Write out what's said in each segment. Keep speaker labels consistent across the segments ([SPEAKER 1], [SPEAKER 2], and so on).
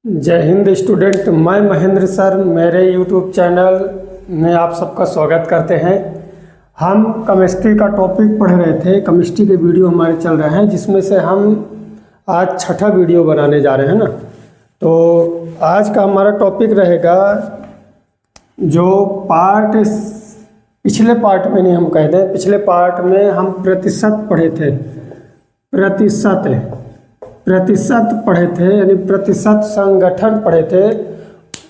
[SPEAKER 1] जय हिंद स्टूडेंट। मैं महेंद्र सर मेरे यूट्यूब चैनल में आप सबका स्वागत करते हैं। हम केमिस्ट्री का टॉपिक पढ़ रहे थे, केमिस्ट्री के वीडियो हमारे चल रहे हैं, जिसमें से हम आज छठा वीडियो बनाने जा रहे हैं ना। तो आज का हमारा टॉपिक रहेगा जो पार्ट पिछले पार्ट में नहीं हम कह दें, पिछले पार्ट में हम प्रतिशत पढ़े थे, प्रतिशत पढ़े थे, यानी प्रतिशत संगठन पढ़े थे।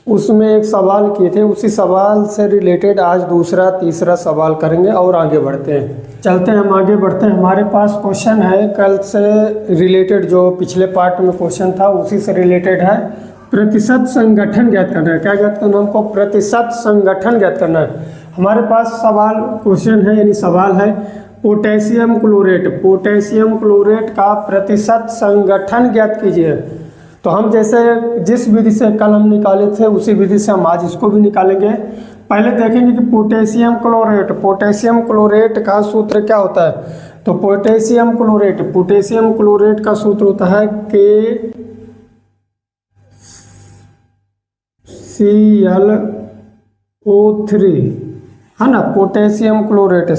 [SPEAKER 1] उसमें एक सवाल किए थे, उसी सवाल से रिलेटेड आज दूसरा तीसरा सवाल करेंगे और आगे बढ़ते हैं। चलते हैं, हम आगे बढ़ते हैं। हमारे पास क्वेश्चन है कल से रिलेटेड, जो पिछले पार्ट में क्वेश्चन था उसी से रिलेटेड है। प्रतिशत संगठन ज्ञात करना है। क्या ज्ञात करना है हमको? प्रतिशत संगठन ज्ञात करना है। हमारे पास सवाल क्वेश्चन है, यानी सवाल है पोटेशियम क्लोरेट का प्रतिशत संगठन ज्ञात कीजिए। तो हम जैसे जिस विधि से कल हम निकाले थे उसी विधि से हम आज इसको भी निकालेंगे। पहले देखेंगे कि पोटेशियम क्लोरेट का सूत्र क्या होता है। तो पोटेशियम क्लोरेट का सूत्र होता है KClO3, है ना। पोटेशियम क्लोरेट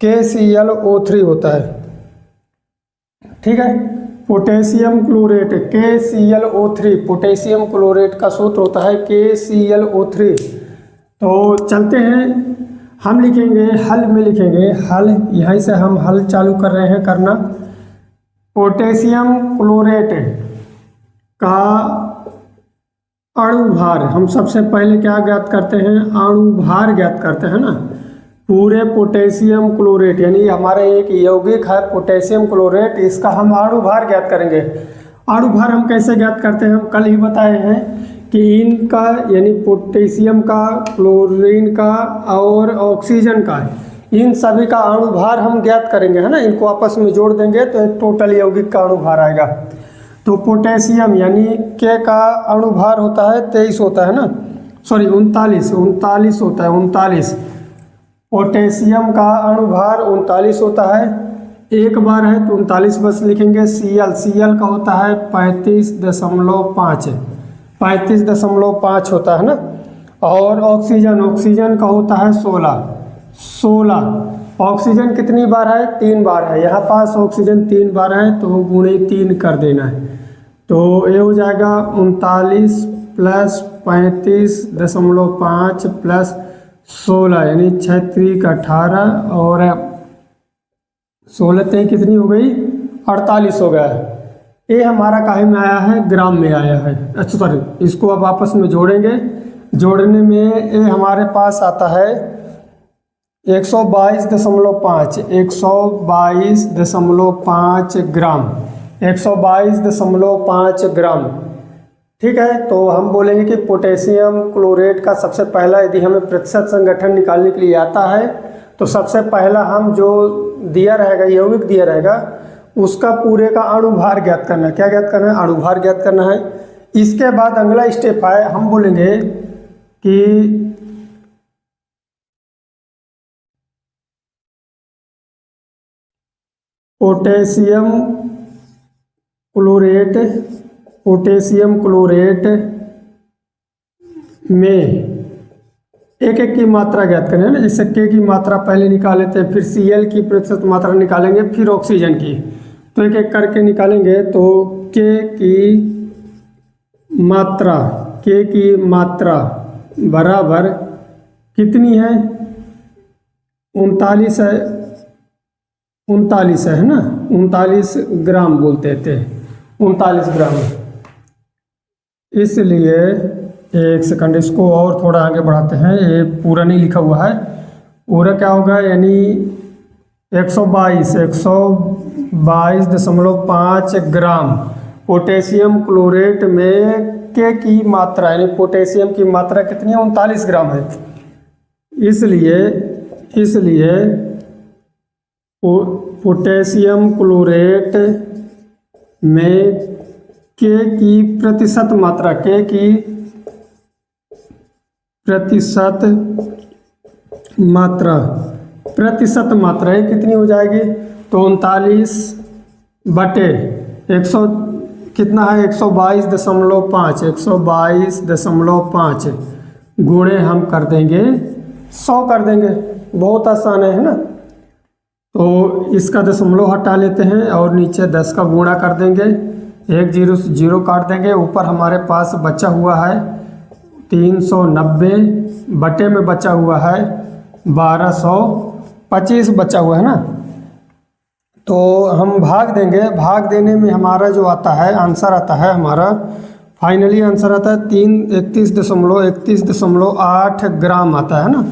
[SPEAKER 1] KClO3 होता है, ठीक है। Potassium chlorate KClO3, potassium chlorate का सूत्र होता है KClO3। तो चलते हैं, हम लिखेंगे हल में, लिखेंगे हल, यहीं से हम हल चालू कर रहे हैं करना। पोटेशियम क्लोरेट का अणुभार हम सबसे पहले क्या ज्ञात करते हैं? अणुभार ज्ञात करते हैं ना। पूरे पोटेशियम क्लोरेट, यानी हमारा एक यौगिक है पोटेशियम क्लोरेट, इसका हम अणुभार ज्ञात करेंगे। अणुभार हम कैसे ज्ञात करते हैं? हम कल ही बताए हैं कि इनका, यानी पोटेशियम का, क्लोरीन का और ऑक्सीजन का, इन सभी का अणुभार हम ज्ञात करेंगे, है ना। इनको आपस में जोड़ देंगे तो एक टोटल यौगिक का अणुभार आएगा। तो पोटेशियम यानी के का अणुभार होता है 23 होता है ना, सॉरी 39 होता है, 39। पोटेशियम का अणुभार 39 होता है, एक बार है तो 39 बस लिखेंगे। Cl का होता है 35.5 होता है ना। और ऑक्सीजन का होता है 16। ऑक्सीजन कितनी बार है? 3 बार है। यहाँ पास ऑक्सीजन 3 बार है तो गुणे 3 कर देना है। तो ये हो जाएगा 39 प्लस 35.5 प्लस 16, यानी 6 का 18 और 16 कितनी हो गई? 48 हो गया है। ये हमारा काहे में आया है? ग्राम में आया है। अच्छा सॉरी, इसको अब आपस में जोड़ेंगे। जोड़ने में ये हमारे पास आता है 122.5 ग्राम, 122.5 ग्राम, ठीक है। तो हम बोलेंगे कि पोटेशियम क्लोरेट का सबसे पहला, यदि हमें प्रतिशत संगठन निकालने के लिए आता है तो सबसे पहला हम जो दिया रहेगा, यौगिक दिया रहेगा, उसका पूरे का अणुभार ज्ञात करना है। क्या ज्ञात करना है? अणुभार ज्ञात करना है। इसके बाद अगला स्टेप है, हम बोलेंगे कि पोटेशियम क्लोरेट में एक की मात्रा ज्ञात करें ना। जैसे के की मात्रा पहले निकाल लेते हैं, फिर Cl की प्रतिशत मात्रा निकालेंगे, फिर ऑक्सीजन की, तो एक एक करके निकालेंगे। तो के की मात्रा बराबर कितनी है? 39 है, 39 है ना, 39 ग्राम बोलते थे, 39 ग्राम। इसलिए एक सेकंड, इसको और थोड़ा आगे बढ़ाते हैं। ये पूरा नहीं लिखा हुआ है, पूरा क्या होगा? यानी 122.5 ग्राम पोटेशियम क्लोरेट में के की मात्रा, यानी पोटेशियम की मात्रा कितनी है? 39 ग्राम है। इसलिए पोटेशियम क्लोरेट में के की प्रतिशत मात्रा, प्रतिशत मात्रा ये कितनी हो जाएगी? तो 39/100 कितना है 122.5, 122.5 गुणे हम कर देंगे 100 कर देंगे, बहुत आसान है ना। तो इसका दशमलव हटा लेते हैं और नीचे 10 का गुणा कर देंगे, एक जीरो से जीरो काट देंगे, ऊपर हमारे पास बचा हुआ है 390 बटे में बचा हुआ है 1225 बचा हुआ है ना। तो हम भाग देंगे, भाग देने में हमारा जो आता है आंसर आता है हमारा फाइनली आंसर आता है 31.8 ग्राम आता है ना।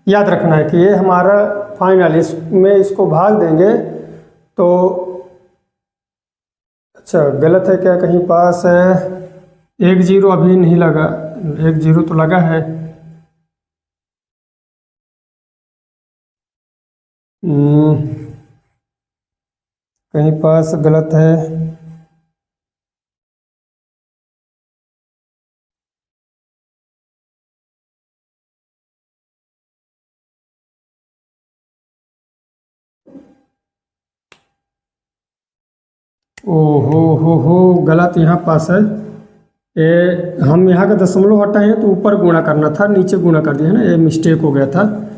[SPEAKER 1] याद रखना है कि ये हमारा फाइनल, इसमें इसको भाग देंगे तो अच्छा गलत है क्या, कहीं पास है, एक जीरो अभी नहीं लगा, एक जीरो तो लगा है। कहीं पास गलत है। हो गलत यहाँ पास है। हम यहाँ का दशमलव हटाए हैं तो ऊपर गुणा करना था, नीचे गुणा कर दिया है ना, ये मिस्टेक हो गया था।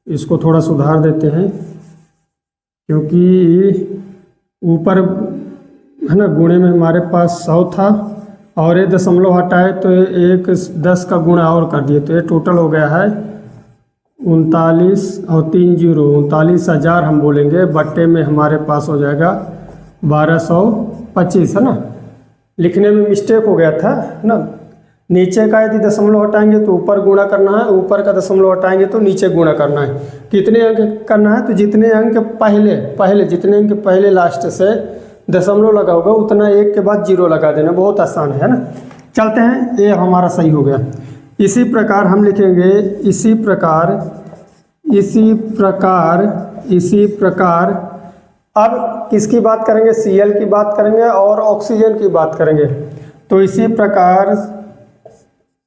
[SPEAKER 1] इसको थोड़ा सुधार देते हैं क्योंकि ऊपर है ना गुणे में हमारे पास 100 था और ये दशमलव हटाए तो एक 10 का गुणा और कर दिए, तो ये टोटल हो गया है 39 और 3 जीरो 39,000 हम बोलेंगे, बट्टे में हमारे पास हो जाएगा 1225 है ना। लिखने में मिस्टेक हो गया था ना, नीचे का यदि दशमलव हटाएंगे तो ऊपर गुणा करना है, ऊपर का दशमलव हटाएंगे तो नीचे गुणा करना है। कितने अंक करना है, तो जितने अंक पहले जितने अंक पहले लास्ट से दशमलव लगा होगा उतना एक के बाद जीरो लगा देना, बहुत आसान है ना। चलते हैं, ये हमारा सही हो गया। इसी प्रकार हम लिखेंगे इसी प्रकार अब किसकी बात करेंगे, Cl की बात करेंगे और ऑक्सीजन की बात करेंगे। तो इसी प्रकार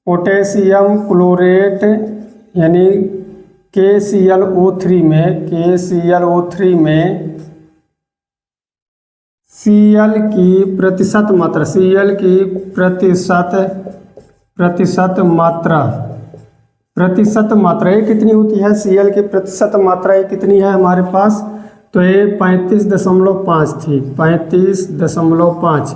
[SPEAKER 1] पोटेशियम क्लोरेट यानी KClO3 में Cl की प्रतिशत मात्रा ये कितनी होती है, Cl की प्रतिशत मात्रा ये कितनी है हमारे पास, तो ये 35.5 थी, 35.5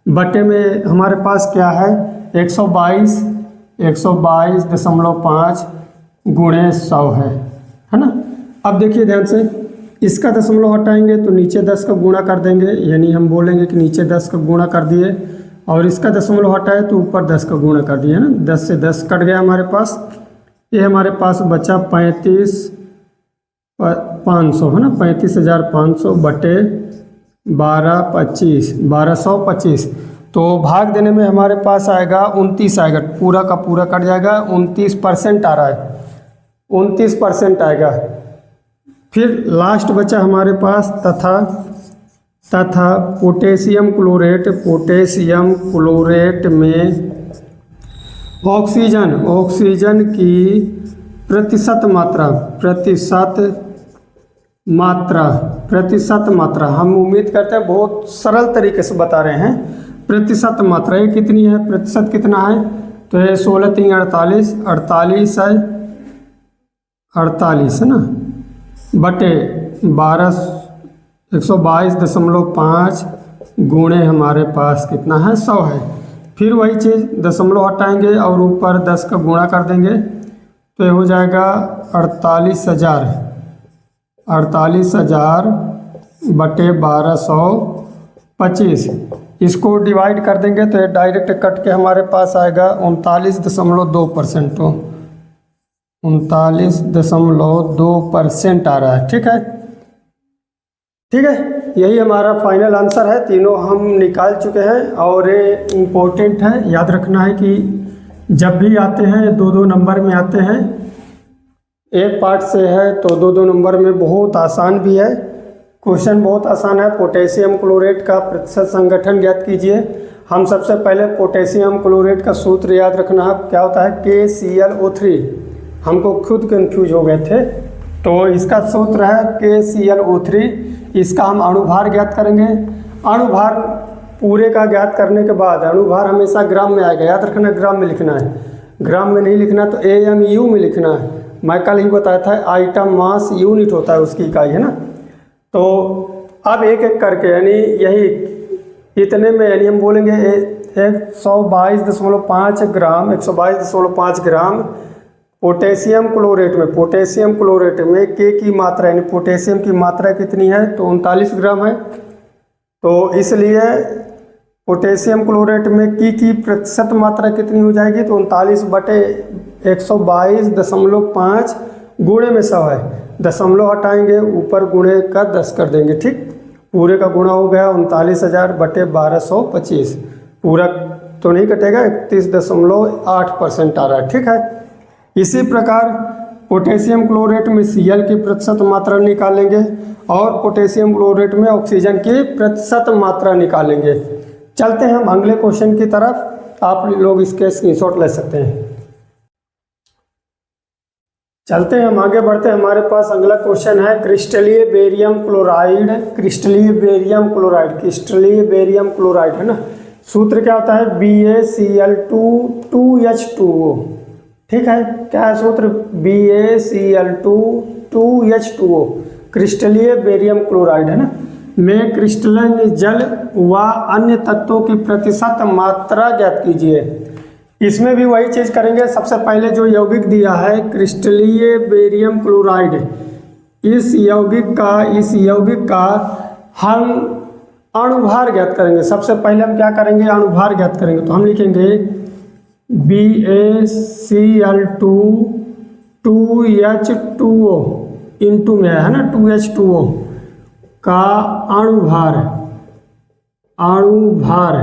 [SPEAKER 1] बटे में हमारे पास क्या है 122.5 गुणे 100 है ना। अब देखिए ध्यान से, इसका दशमलव हटाएंगे तो नीचे 10 का गुणा कर देंगे, यानी हम बोलेंगे कि नीचे 10 का गुणा कर दिए, और इसका दशमलव हटाए तो ऊपर 10 का गुणा कर दिया है ना। 10 से 10 कट गया हमारे पास, ये हमारे पास बचा 35,500 है ना, 35,500 बटे 1225 तो भाग देने में हमारे पास आएगा 29 आएगा, पूरा का पूरा कट जाएगा, 29% आ रहा है, 29% आएगा। फिर लास्ट बचा हमारे पास तथा पोटेशियम क्लोरेट में ऑक्सीजन की प्रतिशत मात्रा हम उम्मीद करते हैं बहुत सरल तरीके से बता रहे हैं। प्रतिशत मात्रा ये कितनी है, प्रतिशत कितना है, तो ये 16×3 48 है ना, बटे 122.5 गुणे हमारे पास कितना है 100 है। फिर वही चीज़ दशमलव हटाएंगे और ऊपर 10 का गुणा कर देंगे तो ये हो जाएगा 48,000 बटे 1225। इसको डिवाइड कर देंगे तो ये डायरेक्ट कट के हमारे पास आएगा 39.2%, तो 39.2% आ रहा है। ठीक है, यही हमारा फाइनल आंसर है। तीनों हम निकाल चुके हैं और ये इम्पोर्टेंट है, याद रखना है कि जब भी आते हैं 2-2 नंबर में आते हैं, एक पार्ट से है तो 2-2 नंबर में बहुत आसान भी है। क्वेश्चन बहुत आसान है। पोटेशियम क्लोरेट का प्रतिशत संगठन ज्ञात कीजिए। हम सबसे पहले पोटेशियम क्लोरेट का सूत्र याद रखना है, क्या होता है KClO3। हमको खुद कंफ्यूज हो गए थे, तो इसका सूत्र है KClO3। इसका हम अणुभार ज्ञात करेंगे। अणुभार पूरे का ज्ञात करने के बाद अणुभार हमेशा ग्राम में आएगा, याद रखना ग्राम में लिखना है, ग्राम में नहीं लिखना तो AMU में लिखना है। मैं कल ही बताया था आइटम मास यूनिट होता है उसकी इकाई, है ना। तो अब एक एक करके यानी यही इतने में यानी हम बोलेंगे 122.5 ग्राम 122.5 ग्राम पोटेशियम क्लोरेट में, पोटेशियम क्लोरेट में के की मात्रा यानी पोटेशियम की मात्रा कितनी है तो 39 ग्राम है। तो इसलिए पोटेशियम क्लोरेट में की प्रतिशत मात्रा कितनी हो जाएगी तो 39/122.5 गुणे में 100 है, दशमलव हटाएंगे ऊपर गुणे का 10 कर देंगे, ठीक। पूरे का गुणा हो गया 39,000/1225, पूरा तो नहीं कटेगा, 31.8% आ रहा है, ठीक है। इसी प्रकार पोटेशियम क्लोरेट में Cl की प्रतिशत मात्रा निकालेंगे और पोटेशियम क्लोरेट में ऑक्सीजन की प्रतिशत मात्रा निकालेंगे। चलते हैं हम अगले क्वेश्चन की तरफ, आप लोग इसके स्क्रीनशॉट ले सकते हैं। चलते हैं हम आगे बढ़ते हैं, हमारे पास अगला क्वेश्चन है क्रिस्टलीय बेरियम क्लोराइड, क्रिस्टलीय बेरियम क्लोराइड, क्रिस्टलीय बेरियम क्लोराइड, है ना। सूत्र क्या होता है BaCl2 2H2O, ठीक है। क्या है सूत्र BaCl2 2H2O, क्रिस्टलीय बेरियम क्लोराइड, है ना, में क्रिस्टलन जल व अन्य तत्वों की प्रतिशत मात्रा ज्ञात कीजिए। इसमें भी वही चीज़ करेंगे, सबसे पहले जो यौगिक दिया है क्रिस्टलीय बेरियम क्लोराइड, इस यौगिक का हम अणुभार ज्ञात करेंगे। सबसे पहले हम क्या करेंगे अणुभार ज्ञात करेंगे, तो हम लिखेंगे BaCl2 2H2O इंटू में है ना 2H2O का अणुभार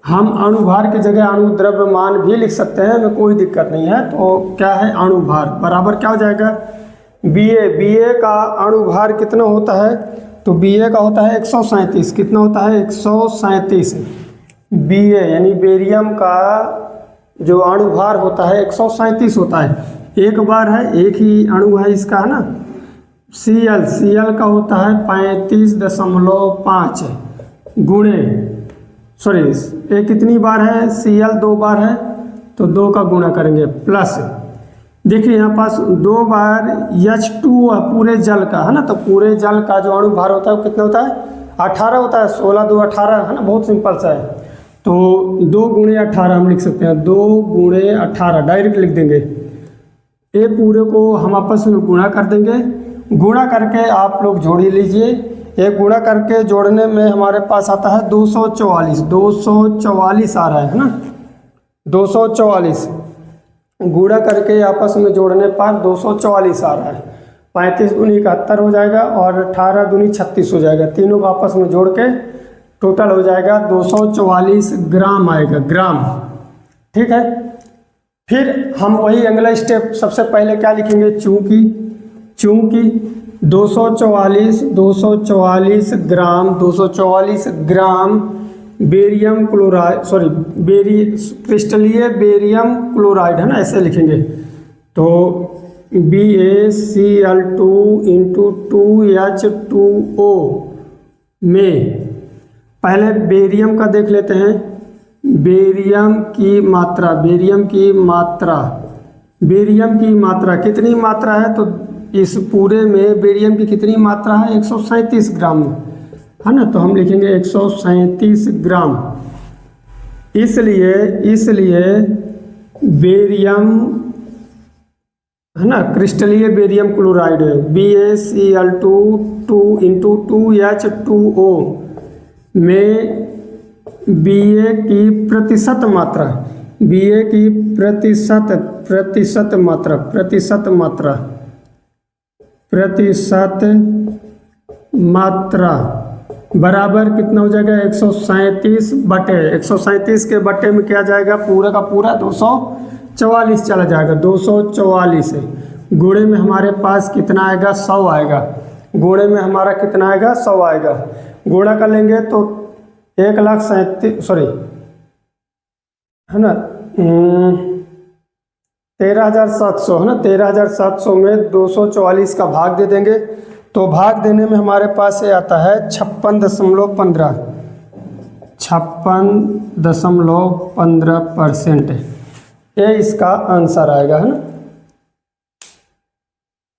[SPEAKER 1] हम अणुभार की जगह अणु द्रव्यमान भी लिख सकते हैं, हमें कोई दिक्कत नहीं है। तो क्या है अणुभार बराबर क्या हो जाएगा Ba का अणुभार कितना होता है तो Ba का होता है 137, कितना होता है 137। Ba यानी बेरियम का जो अणुभार होता है 137 होता है, एक बार है एक ही अणु है इसका, है ना। Cl का होता है 35.5 गुणे सॉरी ये कितनी बार है Cl 2 बार है तो 2 का गुणा करेंगे प्लस, देखिए यहाँ पास 2 बार H2 पूरे जल का, है ना। तो पूरे जल का जो अणुभार होता है वो कितना होता है 18 होता है, 16 2 18, है ना, बहुत सिंपल सा है। तो 2 गुणे 18 हम लिख सकते हैं, 2 गुणे 18 डायरेक्ट लिख देंगे। ये पूरे को हम आपस में गुणा कर देंगे, गुणा करके आप लोग जोड़ लीजिए। एक गुणा करके जोड़ने में हमारे पास आता है 244 आ रहा है ना, 244 गुणा करके आपस में जोड़ने पर 244 आ रहा है। 35 दूनी 71 हो जाएगा और 18 दूनी 36 हो जाएगा, तीनों को आपस में जोड़ के टोटल हो जाएगा 244 ग्राम आएगा, ग्राम, ठीक है। फिर हम वही अगला स्टेप सबसे पहले क्या लिखेंगे चूंकि 244 ग्राम बेरियम क्लोराइड क्रिस्टलीय बेरियम क्लोराइड, है ना, ऐसे लिखेंगे। तो BaCl2 इंटू 2H2O में पहले बेरियम का देख लेते हैं, बेरियम की मात्रा कितनी मात्रा है तो इस पूरे में बेरियम की कितनी मात्रा है 137 ग्राम, है ना। तो हम लिखेंगे 137 ग्राम। इसलिए बेरियम, है ना, क्रिस्टलीय barium chloride BaCl2 2 into 2H2O में Ba की प्रतिशत मात्रा बराबर कितना हो जाएगा 137 के बट्टे में क्या जाएगा पूरा का पूरा 244 चला जाएगा, 244 गुणे में हमारे पास कितना आएगा 100 आएगा, गुणे में हमारा कितना आएगा 100 आएगा। गुणा कर लेंगे तो 1,37,000 सॉरी है ना 13,700 है ना, 13,700 में 244 का भाग दे देंगे तो भाग देने में हमारे पास ये आता है 56.15, 56.15% ये इसका आंसर आएगा, है ना।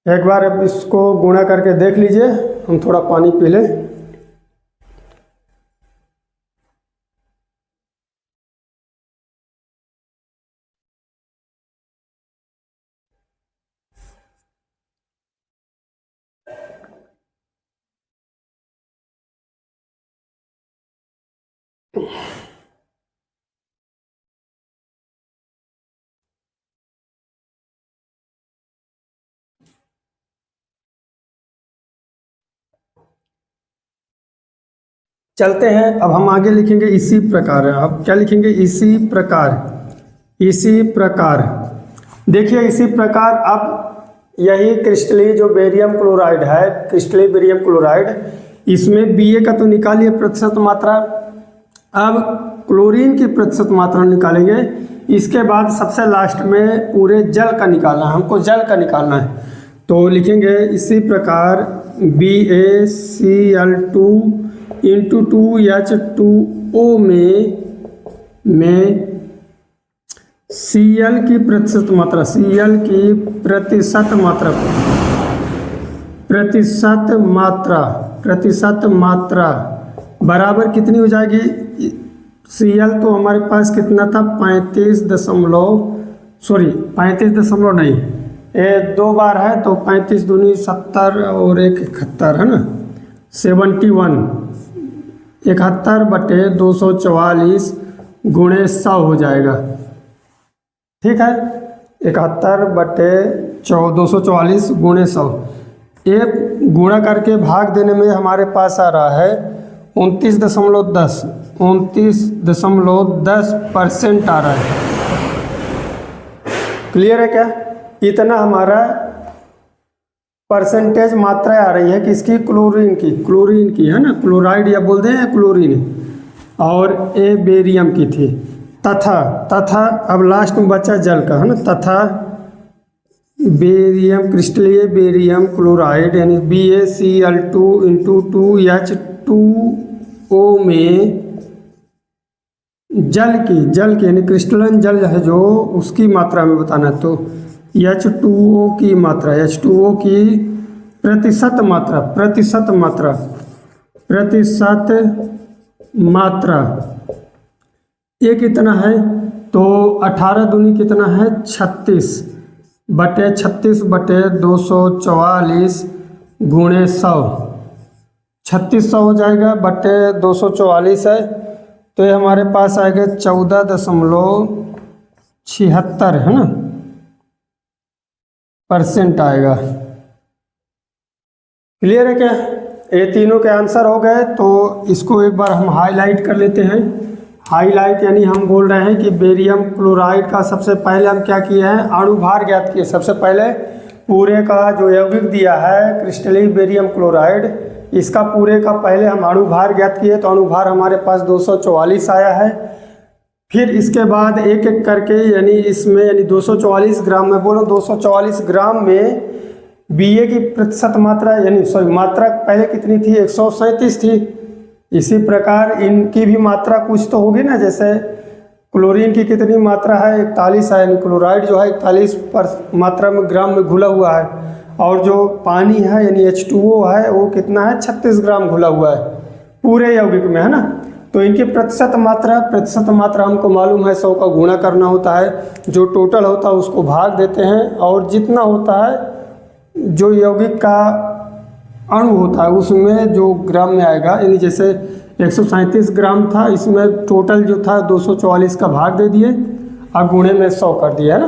[SPEAKER 1] एक बार अब इसको गुणा करके देख लीजिए। हम थोड़ा पानी पी लें। चलते हैं, अब हम आगे लिखेंगे इसी प्रकार। अब क्या लिखेंगे? इसी प्रकार। इसी प्रकार देखिए, इसी प्रकार अब यही क्रिस्टलीय जो बेरियम क्लोराइड है, क्रिस्टलीय बेरियम क्लोराइड, इसमें Ba का तो निकालिए प्रतिशत मात्रा। अब क्लोरीन की प्रतिशत मात्रा निकालेंगे। इसके बाद सबसे लास्ट में पूरे जल का निकालना है, हमको जल का निकालना है। तो लिखेंगे इसी प्रकार BaCl2 इंटू 2H2O में Cl की प्रतिशत मात्रा, Cl की प्रतिशत मात्रा बराबर कितनी हो जाएगी? Cl तो हमारे पास कितना था? 35 नहीं, ये 2 बार है तो 35 दूनी 70 और 1 71, है ना। 71/244 गुणे 100 हो जाएगा। ठीक है, 71/244 गुणे 100। ये गुणा करके भाग देने में हमारे पास आ रहा है 29.10% आ रहा है। क्लियर है क्या? इतना हमारा परसेंटेज मात्रा आ रही है किसकी? क्लोरीन की, है ना। क्लोराइड या बोल दें क्लोरीन, और ये बेरियम की थी। तथा अब लास्ट में बचा जल का, है ना। तथा बेरियम, क्रिस्टलीय बेरियम क्लोराइड यानी BaCl2 इंटू 2H2O में जल की यानी क्रिस्टलन जल है जो, उसकी मात्रा में बताना है। तो H2O की मात्रा, H2O की प्रतिशत मात्रा ये कितना है? तो 18 दूनी कितना है? 36/244 गुणे 100, 3600 हो जाएगा, बटे 244 है तो ये हमारे पास आएगा 14.76, है ना, % आएगा। क्लियर है क्या? ये तीनों के आंसर हो गए। तो इसको एक बार हम हाईलाइट कर लेते हैं। हाईलाइट यानी हम बोल रहे हैं कि बेरियम क्लोराइड का सबसे पहले हम क्या किए हैं? अणुभार ज्ञात किए। सबसे पहले पूरे का जो यौगिक दिया है क्रिस्टलीय बेरियम क्लोराइड, इसका पूरे का पहले हम अणुभार ज्ञात किए। तो अणुभार हमारे पास 244 आया है। फिर इसके बाद एक एक करके यानी इसमें 244 ग्राम में 244 ग्राम में Ba की प्रतिशत मात्रा मात्रा पहले कितनी थी? 137 थी। इसी प्रकार इनकी भी मात्रा कुछ तो होगी ना, जैसे क्लोरीन की कितनी मात्रा है? 41 है, यानी क्लोराइड जो है 41 पर मात्रा में ग्राम में घुला हुआ है। और जो पानी है यानी H2O है वो कितना है? 36 ग्राम घुला हुआ है पूरे यौगिक में, है ना। तो इनकी प्रतिशत मात्रा हमको मालूम है, 100 का गुणा करना होता है, जो टोटल होता है उसको भाग देते हैं, और जितना होता है जो यौगिक का अणु होता है उसमें जो ग्राम में आएगा, यानी जैसे 137 ग्राम था, इसमें टोटल जो था 244 का भाग दे दिए और गुणे में 100 कर दिया, है ना।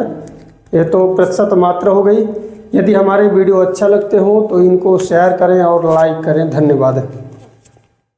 [SPEAKER 1] ये तो प्रतिशत मात्रा हो गई। यदि हमारे वीडियो अच्छा लगते हो तो इनको शेयर करें और लाइक करें। धन्यवाद।